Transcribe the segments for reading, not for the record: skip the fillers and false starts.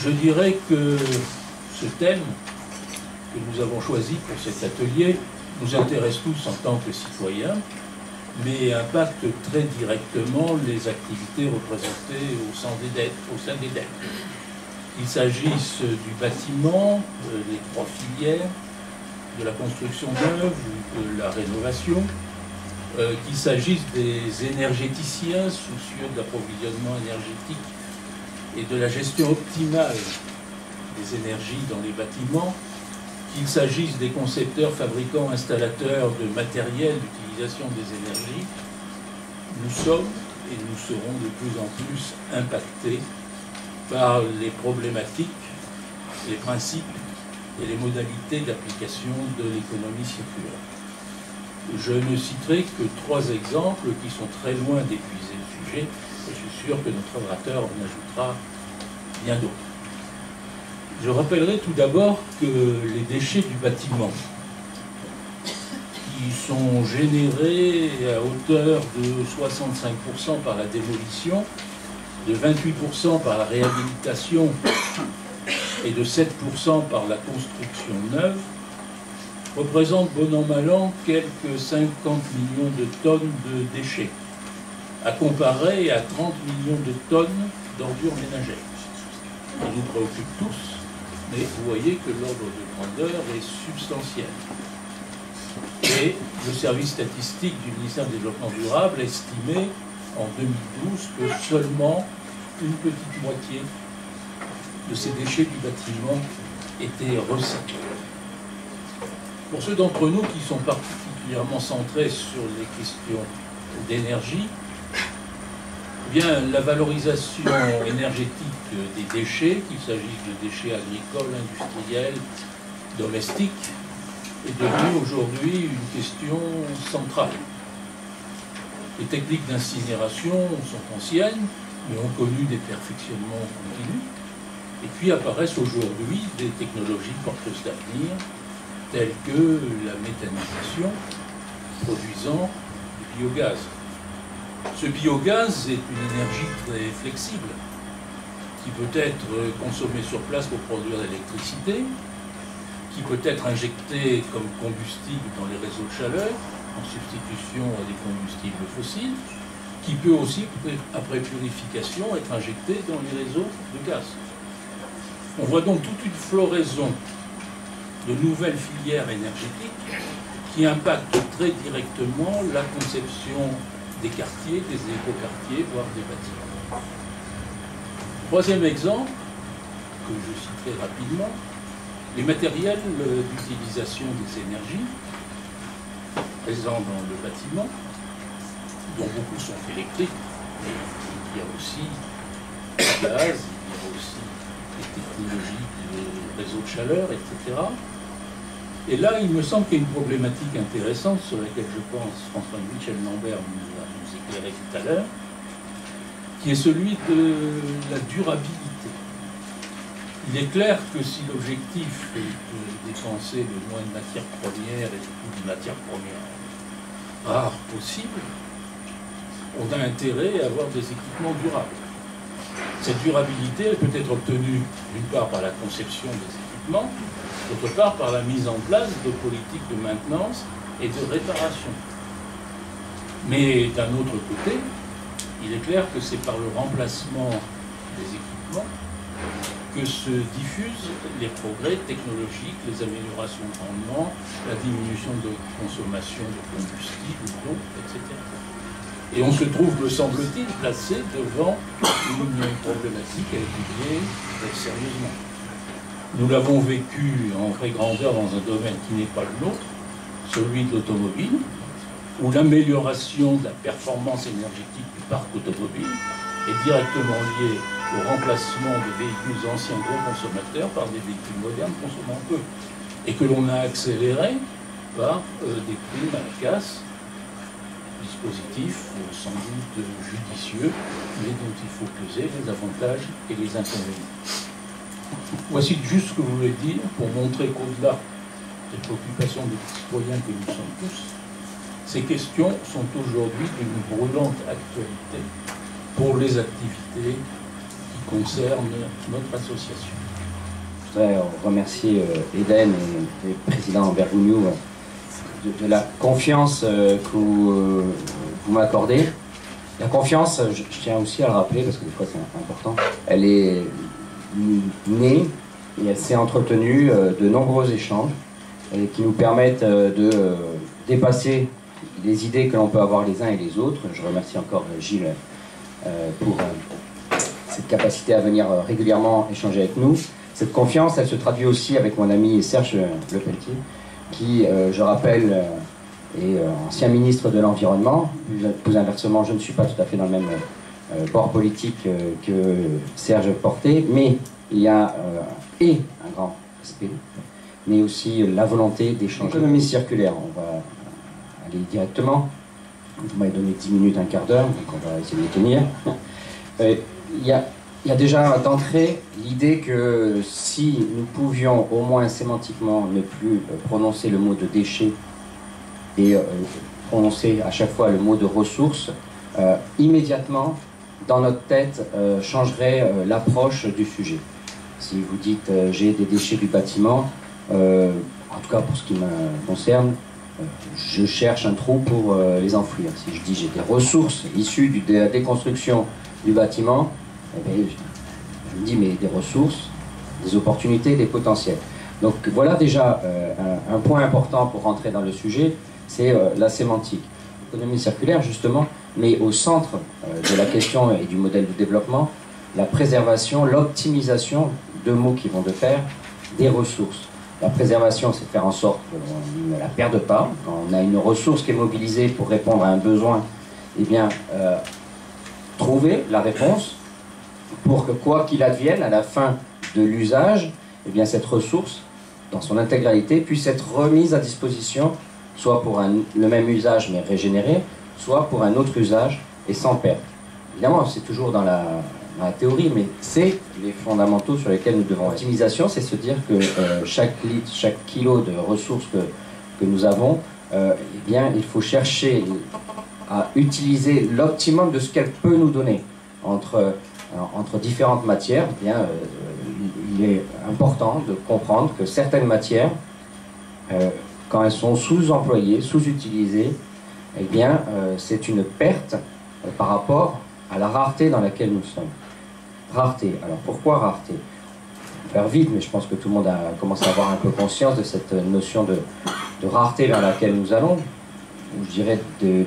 Je dirais que ce thème que nous avons choisi pour cet atelier nous intéresse tous en tant que citoyens, mais impacte très directement les activités représentées au sein des DEC. Qu'il s'agisse du bâtiment, des trois filières, de la construction neuve ou de la rénovation, qu'il s'agisse des énergéticiens soucieux de l'approvisionnement énergétique et de la gestion optimale des énergies dans les bâtiments, qu'il s'agisse des concepteurs, fabricants, installateurs de matériel d'utilisation des énergies, nous sommes et nous serons de plus en plus impactés par les problématiques, les principes et les modalités d'application de l'économie circulaire. Je ne citerai que 3 exemples qui sont très loin d'épuiser le sujet, et je suis sûr que notre orateur en ajoutera bien d'autres. Je rappellerai tout d'abord que les déchets du bâtiment, qui sont générés à hauteur de 65% par la démolition, de 28% par la réhabilitation et de 7% par la construction neuve, représentent bon an mal an quelques 50 millions de tonnes de déchets, à comparer à 30 millions de tonnes d'ordures ménagères. Ils nous préoccupent tous, mais vous voyez que l'ordre de grandeur est substantiel. Et le service statistique du ministère du Développement durable estimait en 2012 que seulement une petite moitié de ces déchets du bâtiment étaient recyclés. Pour ceux d'entre nous qui sont particulièrement centrés sur les questions d'énergie, eh bien, la valorisation énergétique des déchets, qu'il s'agisse de déchets agricoles, industriels, domestiques, est devenue aujourd'hui une question centrale. Les techniques d'incinération sont anciennes, mais ont connu des perfectionnements continus. Et puis apparaissent aujourd'hui des technologies porteuses d'avenir, telles que la méthanisation, produisant du biogaz. Ce biogaz est une énergie très flexible, qui peut être consommée sur place pour produire de l'électricité, qui peut être injectée comme combustible dans les réseaux de chaleur, en substitution à des combustibles fossiles, qui peut aussi, après purification, être injectée dans les réseaux de gaz. On voit donc toute une floraison de nouvelles filières énergétiques qui impactent très directement la conception des quartiers, des écoquartiers, voire des bâtiments. Troisième exemple, que je citerai rapidement, les matériels d'utilisation des énergies présents dans le bâtiment, dont beaucoup sont électriques, mais il y a aussi le gaz, il y a aussi les technologies de réseaux de chaleur, etc. Et là, il me semble qu'il y a une problématique intéressante sur laquelle je pense François-Michel Lambert va nous éclairer tout à l'heure, qui est celui de la durabilité. Il est clair que si l'objectif est de dépenser le moins de matières premières et surtout de matières premières rares possible, on a intérêt à avoir des équipements durables. Cette durabilité elle peut être obtenue d'une part par la conception des équipements, d'autre part par la mise en place de politiques de maintenance et de réparation. Mais d'un autre côté, il est clair que c'est par le remplacement des équipements que se diffusent les progrès technologiques, les améliorations de rendement, la diminution de consommation de combustible, d'eau, etc. Et on se trouve, me semble-t-il, placé devant une problématique à étudier très sérieusement. Nous l'avons vécu en vraie grandeur dans un domaine qui n'est pas le nôtre, celui de l'automobile, où l'amélioration de la performance énergétique du parc automobile est directement liée au remplacement des véhicules anciens gros consommateurs par des véhicules modernes consommant peu, et que l'on a accéléré par des primes à la casse, dispositifs sans doute judicieux, mais dont il faut peser les avantages et les inconvénients. Voici juste ce que je voulais dire pour montrer qu'au-delà des préoccupations des citoyens que nous sommes tous, ces questions sont aujourd'hui d'une brûlante actualité pour les activités qui concerne notre association. Je voudrais remercier Eden et le président Bergogneau de la confiance que vous m'accordez. La confiance, je tiens aussi à le rappeler, parce que des fois c'est important, elle est née et elle s'est entretenue de nombreux échanges qui nous permettent de dépasser les idées que l'on peut avoir les uns et les autres. Je remercie encore Gilles pour cette capacité à venir régulièrement échanger avec nous. Cette confiance, elle se traduit aussi avec mon ami Serge Lepelletier, qui, je rappelle, est ancien ministre de l'Environnement. Plus inversement, je ne suis pas tout à fait dans le même bord politique que Serge portait, mais il y a un grand aspect, mais aussi la volonté d'échanger. L'économie circulaire, on va aller directement. Vous m'avez donné 10 minutes, un quart d'heure, donc on va essayer de les tenir. Il y a déjà d'entrée l'idée que si nous pouvions au moins sémantiquement ne plus prononcer le mot de déchet et prononcer à chaque fois le mot de ressources, immédiatement, dans notre tête, changerait l'approche du sujet. Si vous dites j'ai des déchets du bâtiment, en tout cas pour ce qui me concerne, je cherche un trou pour les enfouir. Si je dis j'ai des ressources issues de la déconstruction du bâtiment, eh bien, je me dis mais des ressources, des opportunités, des potentiels. Donc voilà déjà un point important pour rentrer dans le sujet, c'est la sémantique. L'économie circulaire justement met au centre de la question et du modèle de développement la préservation, l'optimisation, deux mots qui vont de pair, des ressources. La préservation, c'est de faire en sorte qu'on ne la perde pas. Quand on a une ressource qui est mobilisée pour répondre à un besoin, eh bien, trouver la réponse pour que quoi qu'il advienne à la fin de l'usage, eh bien, cette ressource, dans son intégralité, puisse être remise à disposition, soit pour le même usage mais régénéré, soit pour un autre usage et sans perte. Évidemment, c'est toujours dans la théorie, mais c'est les fondamentaux sur lesquels nous devons. L'optimisation, c'est se dire que chaque litre, chaque kilo de ressources que nous avons, eh bien, il faut chercher à utiliser l'optimum de ce qu'elle peut nous donner entre différentes matières. Eh bien, il est important de comprendre que certaines matières, quand elles sont sous-employées, sous-utilisées, eh bien, c'est une perte par rapport à la rareté dans laquelle nous sommes. Rareté. Alors pourquoi rareté? On va faire vite, mais je pense que tout le monde a commencé à avoir un peu conscience de cette notion de rareté vers laquelle nous allons, ou je dirais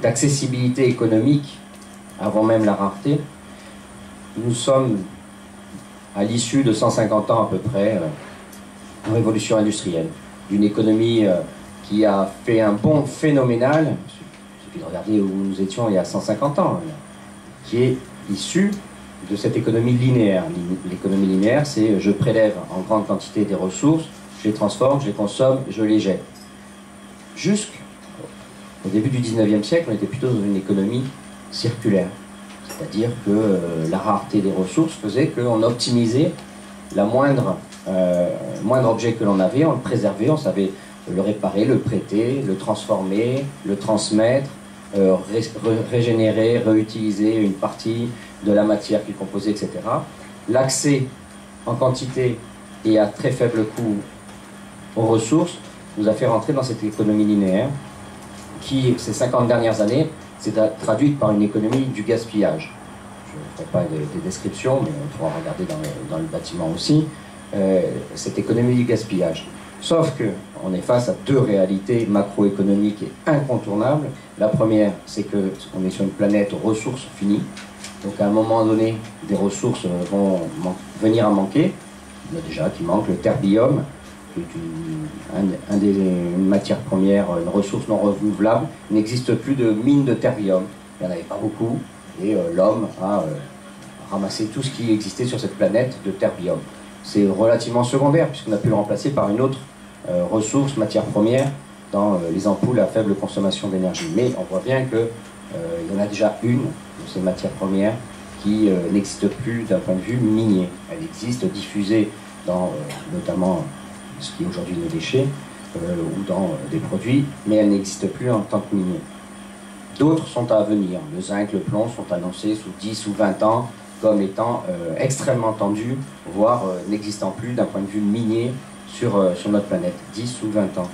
d'accessibilité économique avant même la rareté. Nous sommes à l'issue de 150 ans à peu près en révolution industrielle, d'une économie qui a fait un bond phénoménal. Il suffit de regarder où nous étions il y a 150 ans, qui est issue de cette économie linéaire. L'économie linéaire, c'est je prélève en grande quantité des ressources, je les transforme, je les consomme, je les jette. Jusqu'au début du 19e siècle, on était plutôt dans une économie circulaire. C'est-à-dire que la rareté des ressources faisait qu'on optimisait la moindre objet que l'on avait, on le préservait, on savait le réparer, le prêter, le transformer, le transmettre, régénérer, réutiliser une partie de la matière qui composait, etc. L'accès en quantité et à très faible coût aux ressources nous a fait rentrer dans cette économie linéaire qui, ces 50 dernières années, s'est traduite par une économie du gaspillage. Je ne ferai pas des descriptions, mais on pourra regarder dans le bâtiment aussi, cette économie du gaspillage. Sauf qu'on est face à deux réalités macroéconomiques incontournables. La première, c'est qu'on est sur une planète aux ressources finies. Donc à un moment donné, des ressources vont venir à manquer. Il y en a déjà qui manquent. Le terbium, qui est une matière première, une ressource non renouvelable. Il n'existe plus de mines de terbium. Il n'y en avait pas beaucoup. Et l'homme a ramassé tout ce qui existait sur cette planète de terbium. C'est relativement secondaire, puisqu'on a pu le remplacer par une autre ressource, matière première, dans les ampoules à faible consommation d'énergie. Mais on voit bien qu'il y en a déjà une de ces matières premières qui n'existe plus d'un point de vue minier. Elle existe diffusée dans notamment ce qui est aujourd'hui nos déchets ou dans des produits, mais elle n'existe plus en tant que minier. D'autres sont à venir. Le zinc, le plomb sont annoncés sous 10 ou 20 ans comme étant extrêmement tendu, voire n'existant plus d'un point de vue minier sur notre planète, 10 ou 20 ans.